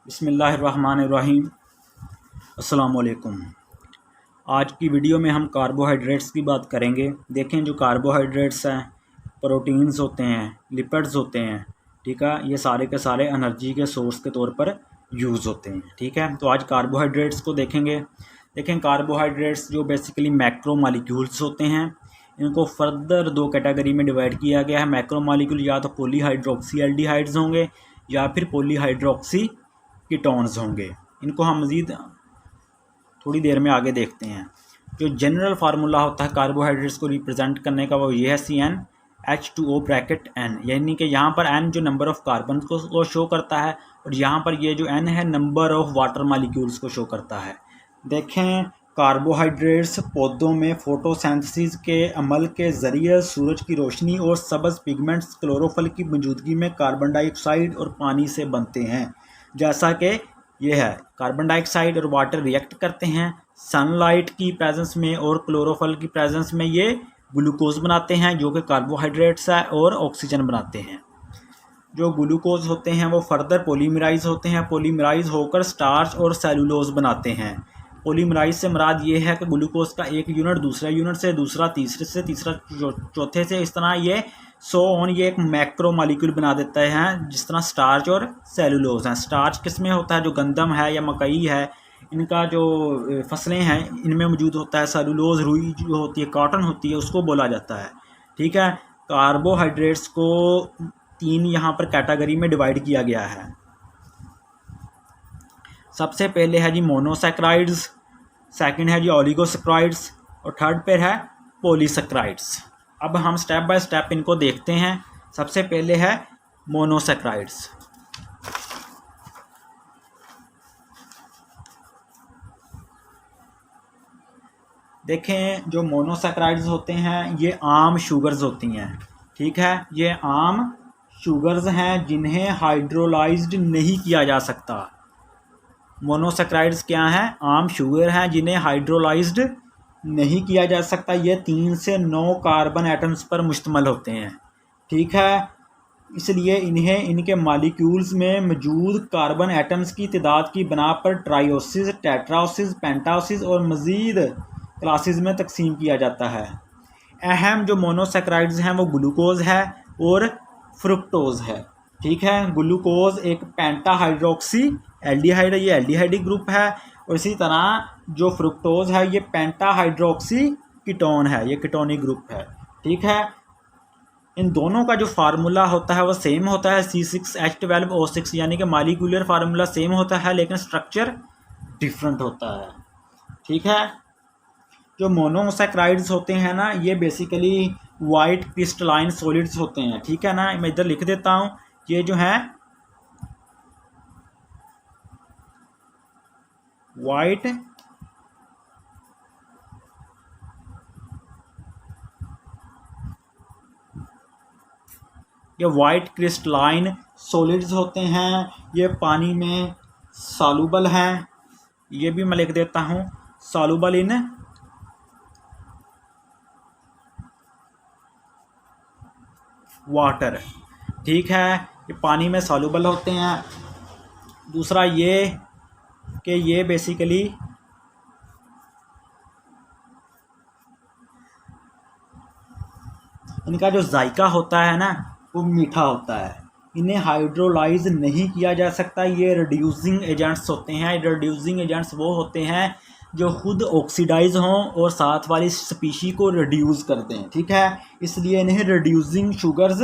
बिस्मिल्लाहिर्रहमानिर्रहीम। अस्सलाम वालेकुम। आज की वीडियो में हम कार्बोहाइड्रेट्स की बात करेंगे। देखें, जो कार्बोहाइड्रेट्स हैं, प्रोटीन्स होते हैं, लिपिड्स होते हैं, ठीक है, ये सारे के सारे एनर्जी के सोर्स के तौर पर यूज़ होते हैं। ठीक है, तो आज कार्बोहाइड्रेट्स को देखेंगे। देखें, कार्बोहाइड्रेट्स जो बेसिकली मैक्रो मॉलिक्यूल्स होते हैं, इनको फर्दर दो कैटेगरी में डिवाइड किया गया है। मैक्रो मॉलिक्यूल या तो पॉलीहाइड्रोक्सी एल्डिहाइड्स होंगे या फिर पॉलीहाइड्रोक्सी कीटोन्स होंगे। इनको हम मज़ीद थोड़ी देर में आगे देखते हैं। जो जनरल फार्मूला होता है कार्बोहाइड्रेट्स को रिप्रेजेंट करने का, वो ये है CnH2O ब्रैकेट N, यानी कि यहाँ पर N जो नंबर ऑफ़ कार्बन को शो करता है और यहाँ पर ये जो N है नंबर ऑफ़ वाटर मॉलिक्यूल्स को शो करता है। देखें, कार्बोहाइड्रेट्स पौधों में फोटोसिंथेसिस के अमल के ज़रिए सूरज की रोशनी और सब्ज़ पिगमेंट्स क्लोरोफिल की मौजूदगी में कार्बन डाइऑक्साइड और पानी से बनते हैं। जैसा कि ये है, कार्बन डाइऑक्साइड और वाटर रिएक्ट करते हैं सनलाइट की प्रेजेंस में और क्लोरोफिल की प्रेजेंस में, ये ग्लूकोज बनाते हैं जो कि कार्बोहाइड्रेट्स है, और ऑक्सीजन बनाते हैं। जो ग्लूकोज होते हैं वो फर्दर पॉलीमराइज होते हैं, पॉलीमराइज होकर स्टार्च और सेलुलोज बनाते हैं। पॉलीमराइज से मुराद ये है कि ग्लूकोज का एक यूनिट दूसरा यूनिट से, दूसरा तीसरे से, तीसरा चौथे से, इस तरह ये ये एक मैक्रो मॉलिक्यूल बना देते हैं, जिस तरह स्टार्च और सेलुलोज हैं। स्टार्च किस में होता है? जो गंदम है या मकई है, इनका जो फसलें हैं इनमें मौजूद होता है। सेलुलोज रुई जो होती है, कॉटन होती है, उसको बोला जाता है। ठीक है, कार्बोहाइड्रेट्स को तीन यहाँ पर कैटेगरी में डिवाइड किया गया है। सबसे पहले है जी मोनोसैक्राइड्स, सेकंड है जी ओलिगोसैक्राइड्स और थर्ड पर है पॉलीसैक्राइड्स। अब हम स्टेप बाय स्टेप इनको देखते हैं। सबसे पहले है मोनोसैक्राइड्स। देखें, जो मोनोसैक्राइड्स होते हैं ये आम शुगर्स होती हैं। ठीक है, ये आम शुगर्स हैं जिन्हें हाइड्रोलाइज्ड नहीं किया जा सकता। मोनोसैक्राइड्स क्या हैं? आम शुगर हैं जिन्हें हाइड्रोलाइज्ड नहीं किया जा सकता। ये 3 से 9 कार्बन एटम्स पर मुश्तमल होते हैं। ठीक है, इसलिए इन्हें इनके मॉलिक्यूल्स में मौजूद कार्बन एटम्स की तादाद की बना पर ट्राइओसिस, टेट्राओसिस, पेंटाओसिस और मज़ीद क्लासेस में तकसीम किया जाता है। अहम जो मोनोसैक्राइड्स हैं वो ग्लूकोज है और फ्रुक्टोज है। ठीक है, ग्लूकोज एक पेंटाहाइड्रोक्सी एल्डिहाइड है, ये एल्डिहाइडिक ग्रुप है, और इसी तरह जो फ्रुक्टोज है ये पेंटाहाइड्रोक्सी कीटोन है, ये कीटोनिक ग्रुप है। ठीक है, इन दोनों का जो फार्मूला होता है वो सेम होता है, C6H12O6, यानी कि मॉलिक्यूलर फार्मूला सेम होता है लेकिन स्ट्रक्चर डिफरेंट होता है। ठीक है, जो मोनोसैक्राइड्स होते हैं ना, ये बेसिकली वाइट क्रिस्टलाइन सॉलिड्स होते हैं। ठीक है ना, मैं इधर लिख देता हूँ, ये जो है वाइट क्रिस्टलाइन सॉलिड्स होते हैं। ये पानी में सॉल्युबल हैं। ये भी मैं लिख देता हूँ, सॉल्युबल इन वाटर। ठीक है, ये पानी में सॉल्युबल होते हैं। दूसरा ये कि ये बेसिकली इनका जो जायका होता है ना वो मीठा होता है। इन्हें हाइड्रोलाइज नहीं किया जा सकता। ये रिड्यूसिंग एजेंट्स होते हैं। रिड्यूसिंग एजेंट्स वो होते हैं जो खुद ऑक्सीडाइज हों और साथ वाली स्पीशी को रिड्यूस कर दें। ठीक है, इसलिए इन्हें रिड्यूसिंग शुगर्स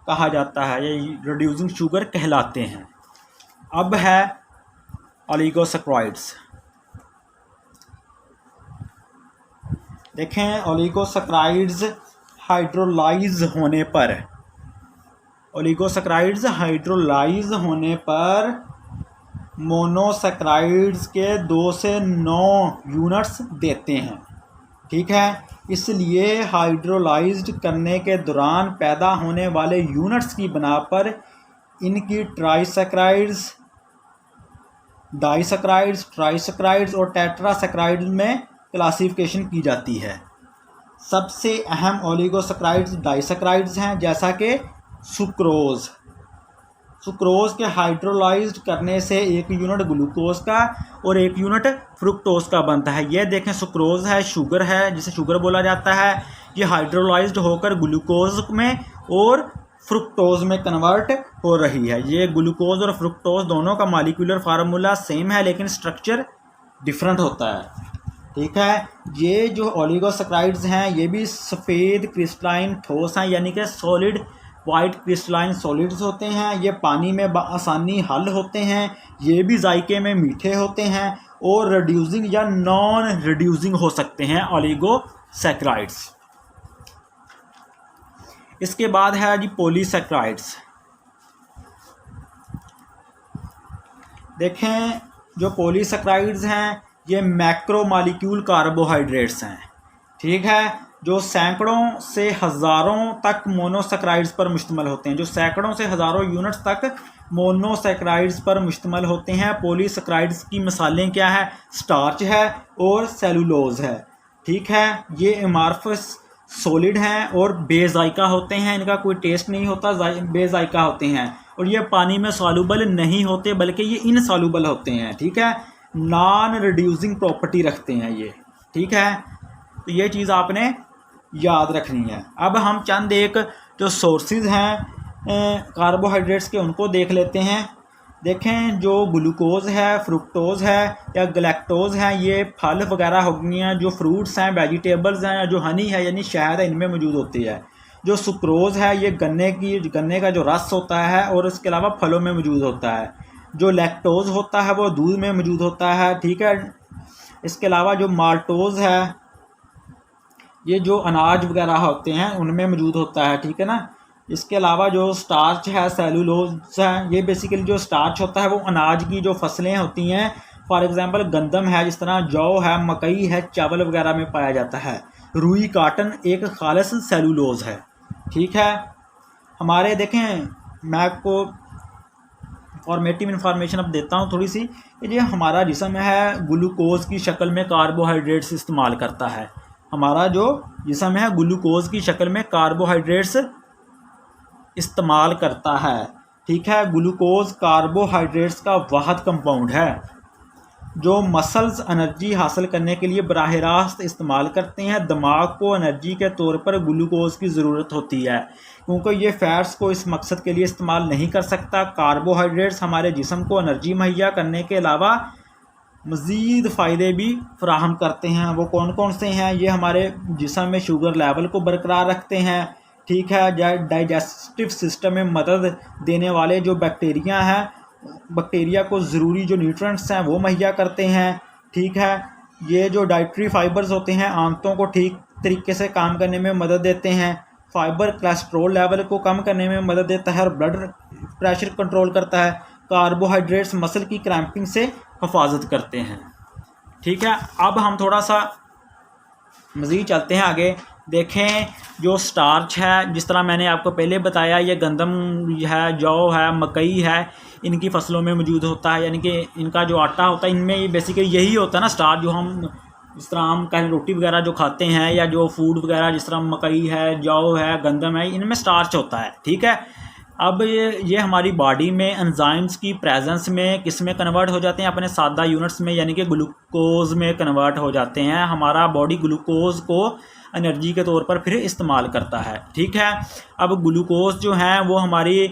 कहा जाता है, ये रिड्यूसिंग शुगर कहलाते हैं। अब है ओलिगोसैक्राइड्स। देखें, ओलिगोसैक्राइड्स हाइड्रोलाइज होने पर मोनोसैक्राइड्स के 2 से 9 यूनिट्स देते हैं। ठीक है, इसलिए हाइड्रोलाइज्ड करने के दौरान पैदा होने वाले यूनिट्स की बना पर इनकी ट्राइसैक्राइड्स, डाइसैक्राइड्स, ट्राइसैक्राइड्स और टेट्रासैक्राइड्स में क्लासिफिकेशन की जाती है। सबसे अहम ओलिगोसैक्राइड्स डाइसैक्राइड्स हैं, जैसा कि सुक्रोज, सुक्रोज के हाइड्रोलाइज्ड करने से 1 यूनिट ग्लूकोज का और 1 यूनिट फ्रुक्टोज का बनता है। ये देखें शुक्रोज है, शुगर है, जिसे शुगर बोला जाता है, ये हाइड्रोलाइज्ड होकर ग्लूकोज में और फ्रुक्टोज में कन्वर्ट हो रही है। ये ग्लूकोज और फ्रुक्टोज दोनों का मॉलिक्यूलर फार्मूला सेम है लेकिन स्ट्रक्चर डिफरेंट होता है। ठीक है, ये जो ओलिगोसैकराइड्स हैं ये भी सफ़ेद क्रिस्टलाइन ठोस हैं, यानी कि सॉलिड वाइट क्रिस्टलाइन सॉलिड्स होते हैं। ये पानी में आसानी हल होते हैं। ये भी जायके में मीठे होते हैं और रिड्यूसिंग या नॉन रिड्यूसिंग हो सकते हैं ओलिगोसैकराइड्स। इसके बाद है जी पॉलीसैकराइड्स। देखें जो पॉलीसैकराइड्स हैं ये मैक्रो मॉलिक्यूल कार्बोहाइड्रेट्स हैं। ठीक है, जो सैकड़ों से हज़ारों तक मोनोसैकराइड्स पर मुश्तमिल होते हैं, जो सैकड़ों से हज़ारों यूनिट्स तक मोनोसैकराइड्स पर मुश्तमिल होते हैं। पॉलीसैकराइड्स की मिसालें क्या है? स्टार्च है और सेलुलोज है। ठीक है, ये एमार्फस सॉलिड हैं और बेजायका होते हैं, इनका कोई टेस्ट नहीं होता, बेजायका होते हैं और ये पानी में सॉल्युबल नहीं होते बल्कि ये इनसॉल्युबल होते हैं। ठीक है, नॉन रिड्यूसिंग प्रॉपर्टी रखते हैं ये। ठीक है, तो ये चीज़ आपने याद रखनी है। अब हम चंद एक जो सोर्सेज हैं कार्बोहाइड्रेट्स के उनको देख लेते हैं। देखें जो ग्लूकोज है, फ्रुक्टोज है या गलैक्टोज है, ये फल वगैरह हो गई हैं, जो फ्रूट्स हैं, वेजिटेबल्स हैं, जो हनी है यानी शहद है, इनमें मौजूद होती है। जो सुक्रोज है ये गन्ने का जो रस होता है और इसके अलावा फलों में मौजूद होता है। जो लैक्टोज होता है वो दूध में मौजूद होता है। ठीक है, इसके अलावा जो माल्टोज है ये जो अनाज वगैरह होते हैं उनमें मौजूद होता है। ठीक है ना, इसके अलावा जो स्टार्च है, सेलुलोज है, ये बेसिकली जो स्टार्च होता है वो अनाज की जो फसलें होती हैं, फॉर एग्जांपल गंदम है, जिस तरह जौ है, मकई है, चावल वगैरह में पाया जाता है। रुई कॉटन एक खालिस सेलुलोज है। ठीक है, हमारे देखें मैं आपको फॉर्मेटिव इन्फॉर्मेशन अब देता हूँ थोड़ी सी। ये हमारा जिस्म है ग्लूकोज की शक्ल में कार्बोहाइड्रेट्स इस्तेमाल करता है। हमारा जो जिस्म है ग्लूकोज की शक्ल में कार्बोहाइड्रेट्स इस्तेमाल करता है। ठीक है, ग्लूकोज कार्बोहाइड्रेट्स का वाहिद कंपाउंड है जो मसल्स एनर्जी हासिल करने के लिए बराह रास्त इस्तेमाल करते हैं। दिमाग को एनर्जी के तौर पर ग्लूकोज की ज़रूरत होती है क्योंकि ये फैट्स को इस मकसद के लिए इस्तेमाल नहीं कर सकता। कार्बोहाइड्रेट्स हमारे जिस्म को एनर्जी मुहैया करने के अलावा मज़ीद फ़ायदे भी फराहम करते हैं। वो कौन कौन से हैं? ये हमारे जिस्म में शुगर लेवल को बरकरार रखते हैं। ठीक है, डाइजेस्टिव सिस्टम में मदद देने वाले जो बैक्टीरिया हैं, बैक्टीरिया को ज़रूरी जो न्यूट्रिएंट्स हैं वो मुहैया करते हैं। ठीक है, ये जो डाइटरी फाइबर्स होते हैं आंतों को ठीक तरीके से काम करने में मदद देते हैं। फाइबर कोलेस्ट्रॉल लेवल को कम करने में मदद देता है और ब्लड प्रेशर कंट्रोल करता है। कार्बोहाइड्रेट्स मसल की क्रैम्पिंग से हिफाजत करते हैं। ठीक है, अब हम थोड़ा सा मज़ीद चलते हैं आगे। देखें जो स्टार्च है, जिस तरह मैंने आपको पहले बताया, ये गंदम है, जौ है, मकई है, इनकी फसलों में मौजूद होता है, यानी कि इनका जो आटा होता है इनमें ये बेसिकली यही होता है ना स्टार्च, जो हम जिस तरह हम कहीं रोटी वगैरह जो खाते हैं या जो फूड वगैरह जिस तरह मकई है, जौ है, गंदम है, इनमें स्टार्च होता है। ठीक है, अब ये हमारी बॉडी में एंजाइम्स की प्रेजेंस में किस में कन्वर्ट हो जाते हैं? अपने सादा यूनिट्स में, यानी कि ग्लूकोज में कन्वर्ट हो जाते हैं। हमारा बॉडी ग्लूकोज को एनर्जी के तौर पर फिर इस्तेमाल करता है। ठीक है, अब ग्लूकोज जो हैं वो हमारी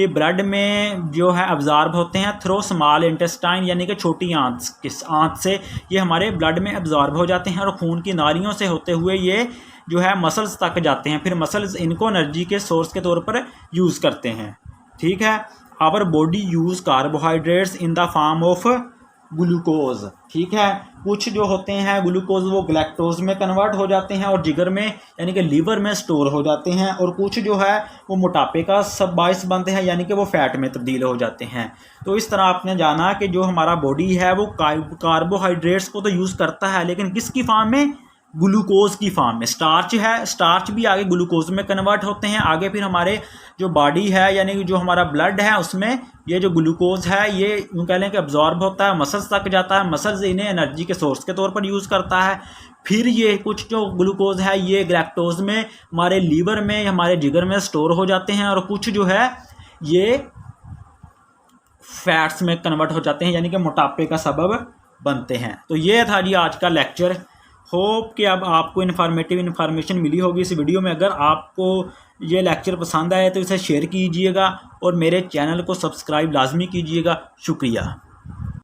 ब्लड में जो है अब्जॉर्ब होते हैं थ्रो स्मॉल इंटेस्टाइन, यानी कि छोटी आंत से ये हमारे ब्लड में अब्जॉर्ब हो जाते हैं और खून की नालियों से होते हुए ये जो है मसल्स तक जाते हैं। फिर मसल्स इनको एनर्जी के सोर्स के तौर पर यूज़ करते हैं। ठीक है, our body use carbohydrates in the form of glucose. ठीक है, कुछ जो होते हैं ग्लूकोज वो ग्लैक्टोज में कन्वर्ट हो जाते हैं और जिगर में यानी कि लीवर में स्टोर हो जाते हैं, और कुछ जो है वो मोटापे का सब बायस बनते हैं, यानी कि वो फैट में तब्दील हो जाते हैं। तो इस तरह आपने जाना कि जो हमारा बॉडी है वो कार्बोहाइड्रेट्स को तो यूज़ करता है, लेकिन किसकी फॉर्म में? ग्लूकोज की फॉर्म में। स्टार्च है, स्टार्च भी आगे ग्लूकोज में कन्वर्ट होते हैं। आगे फिर हमारे जो बॉडी है यानी कि जो हमारा ब्लड है उसमें ये जो ग्लूकोज है ये यूँ कह लें कि अब्जॉर्ब होता है, मसल्स तक जाता है, मसल्स इन्हें एनर्जी के सोर्स के तौर पर यूज़ करता है। फिर ये कुछ जो ग्लूकोज है ये ग्लैक्टोज में हमारे लीवर में, हमारे जिगर में स्टोर हो जाते हैं, और कुछ जो है ये फैट्स में कन्वर्ट हो जाते हैं, यानी कि मोटापे का सबब बनते हैं। तो ये था जी आज का लेक्चर। होप कि अब आपको इन्फॉर्मेशन मिली होगी इस वीडियो में। अगर आपको ये लेक्चर पसंद आए तो इसे शेयर कीजिएगा और मेरे चैनल को सब्सक्राइब लाजमी कीजिएगा। शुक्रिया।